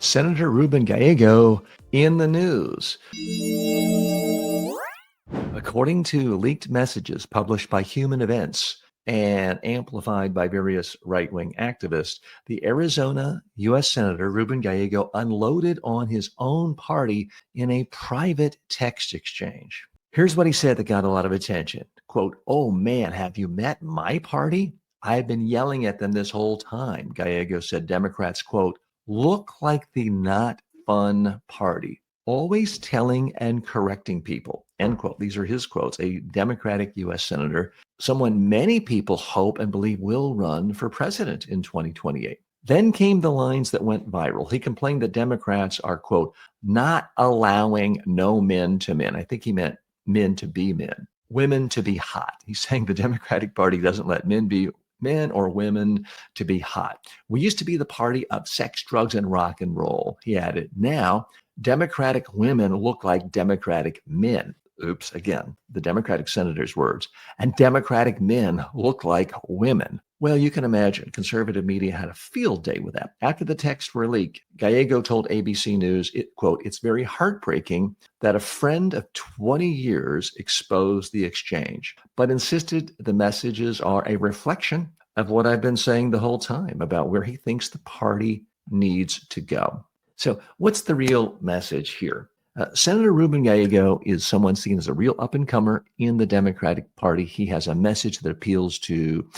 Senator Ruben Gallego in the news. According to leaked messages published by Human Events and amplified by various right-wing activists, the Arizona U.S. Senator Ruben Gallego unloaded on his own party in a private text exchange. Here's what he said that got a lot of attention. Quote, "Oh man, have you met my party? I've been yelling at them this whole time." Gallego said Democrats, quote, "look like the not fun party, always telling and correcting people," end quote. These are his quotes, a Democratic U.S. Senator, someone many people hope and believe will run for president in 2028. Then came the lines that went viral. He complained that Democrats are, quote, "not allowing no men to men." I think he meant men to be men, women to be hot. He's saying the Democratic Party doesn't let men be men or women to be hot. "We used to be the party of sex, drugs, and rock and roll," he added. "Now, Democratic women look like Democratic men." Oops, again, the Democratic senator's words. "And Democratic men look like women." Well, you can imagine conservative media had a field day with that. After the texts were leaked, Gallego told ABC News, quote, "It's very heartbreaking that a friend of 20 years exposed the exchange, but insisted the messages are a reflection of what I've been saying the whole time about where he thinks the party needs to go." So what's the real message here? Senator Ruben Gallego is someone seen as a real up-and-comer in the Democratic Party. He has a message that appeals to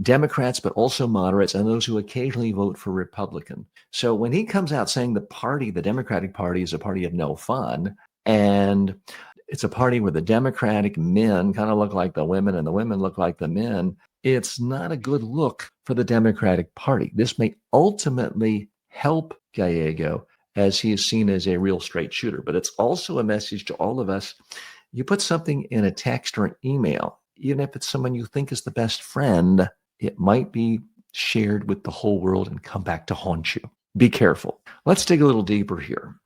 Democrats, but also moderates and those who occasionally vote for Republican. So when he comes out saying the Democratic Party is a party of no fun, and it's a party where the Democratic men kind of look like the women and the women look like the men, it's not a good look for the Democratic Party. This may ultimately help Gallego as he is seen as a real straight shooter. But it's also a message to all of us. You put something in a text or an email, even if it's someone you think is the best friend, it might be shared with the whole world and come back to haunt you. Be careful. Let's dig a little deeper here.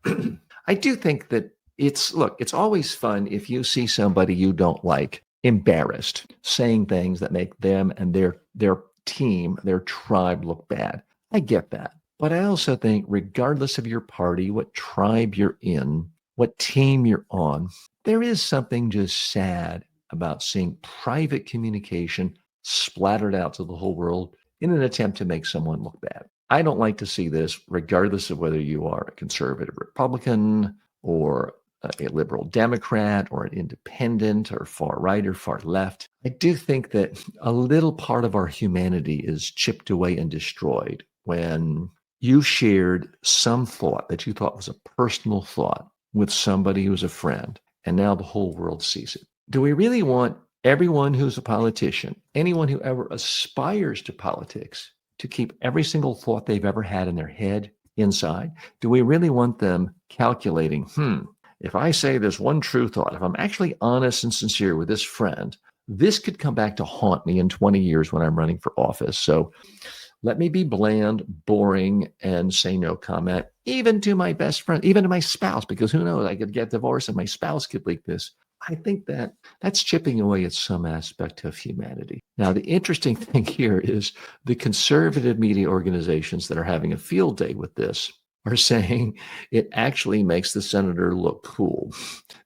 I do think that it's always fun if you see somebody you don't like embarrassed, saying things that make them and their team, their tribe look bad. I get that. But I also think regardless of your party, what tribe you're in, what team you're on, there is something just sad about seeing private communication splattered out to the whole world in an attempt to make someone look bad. I don't like to see this regardless of whether you are a conservative Republican or a liberal Democrat or an independent or far right or far left. I do think that a little part of our humanity is chipped away and destroyed when you shared some thought that you thought was a personal thought with somebody who's a friend, and now the whole world sees it. Do we really want everyone who's a politician, anyone who ever aspires to politics, to keep every single thought they've ever had in their head inside? Do we really want them calculating, if I say this one true thought, if I'm actually honest and sincere with this friend, this could come back to haunt me in 20 years when I'm running for office. So let me be bland, boring, and say no comment, even to my best friend, even to my spouse, because who knows, I could get divorced and my spouse could leak this. I think that that's chipping away at some aspect of humanity. Now, the interesting thing here is the conservative media organizations that are having a field day with this are saying it actually makes the senator look cool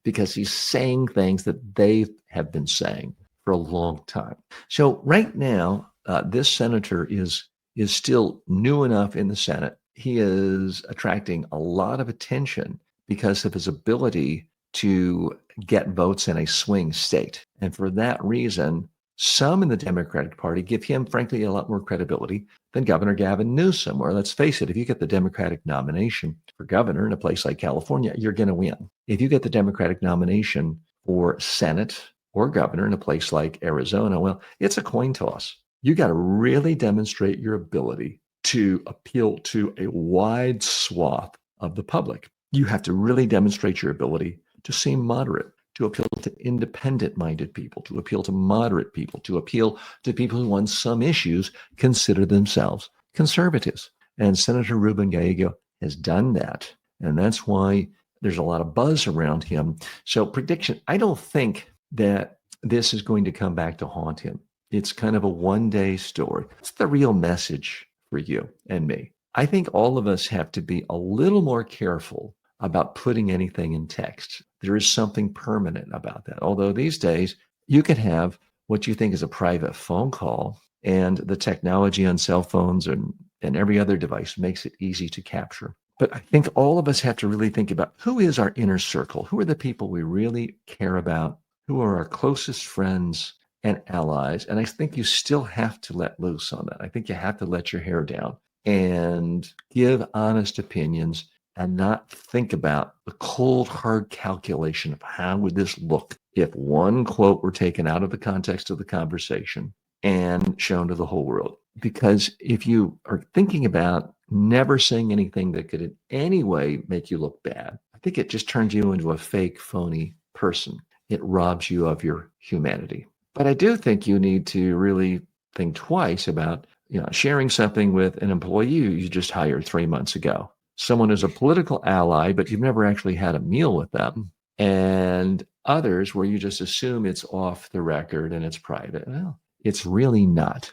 because he's saying things that they have been saying for a long time. So right now, this senator is still new enough in the Senate. He is attracting a lot of attention because of his ability to get votes in a swing state. And for that reason, some in the Democratic Party give him, frankly, a lot more credibility than Governor Gavin Newsom. Or let's face it, if you get the Democratic nomination for governor in a place like California, you're going to win. If you get the Democratic nomination for Senate or governor in a place like Arizona, well, it's a coin toss. You got to really demonstrate your ability to appeal to a wide swath of the public. You have to really demonstrate your ability to seem moderate, to appeal to independent-minded people, to appeal to moderate people, to appeal to people who on some issues consider themselves conservatives. And Senator Ruben Gallego has done that. And that's why there's a lot of buzz around him. So prediction, I don't think that this is going to come back to haunt him. It's kind of a one-day story. It's the real message for you and me. I think all of us have to be a little more careful about putting anything in text. There is something permanent about that. Although these days you can have what you think is a private phone call, and the technology on cell phones and every other device makes it easy to capture. But I think all of us have to really think about who is our inner circle? Who are the people we really care about? Who are our closest friends and allies? And I think you still have to let loose on that. I think you have to let your hair down and give honest opinions and not think about the cold, hard calculation of how would this look if one quote were taken out of the context of the conversation and shown to the whole world. Because if you are thinking about never saying anything that could in any way make you look bad, I think it just turns you into a fake, phony person. It robs you of your humanity. But I do think you need to really think twice about sharing something with an employee you just hired 3 months ago. Someone who's a political ally, but you've never actually had a meal with them. And others where you just assume it's off the record and it's private. Well, it's really not.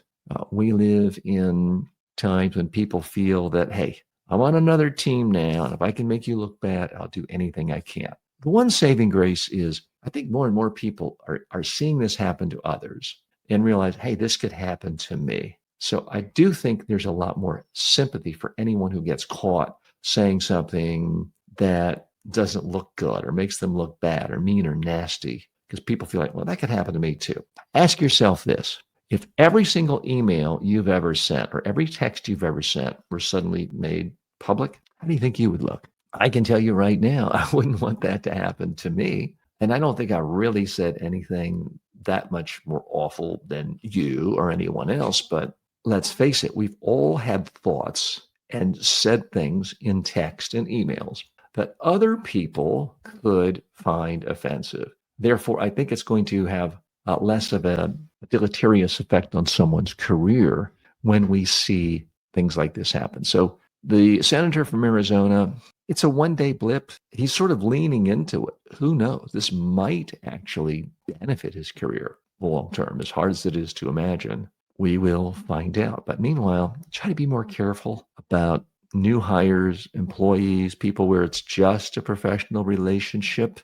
We live in times when people feel that, hey, I'm on another team now, and if I can make you look bad, I'll do anything I can. The one saving grace is I think more and more people are seeing this happen to others and realize, hey, this could happen to me. So I do think there's a lot more sympathy for anyone who gets caught saying something that doesn't look good or makes them look bad or mean or nasty, because people feel like, well, that could happen to me too. Ask yourself this. If every single email you've ever sent or every text you've ever sent were suddenly made public, how do you think you would look? I can tell you right now, I wouldn't want that to happen to me. And I don't think I really said anything that much more awful than you or anyone else. But let's face it, we've all had thoughts and said things in text and emails that other people could find offensive. Therefore, I think it's going to have less of a deleterious effect on someone's career when we see things like this happen. So the senator from Arizona, it's a one-day blip. He's sort of leaning into it. Who knows? This might actually benefit his career long term, as hard as it is to imagine. We will find out. But meanwhile, try to be more careful about new hires, employees, people where it's just a professional relationship.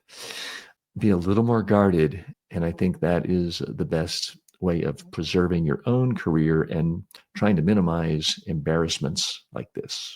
Be a little more guarded. And I think that is the best way of preserving your own career and trying to minimize embarrassments like this.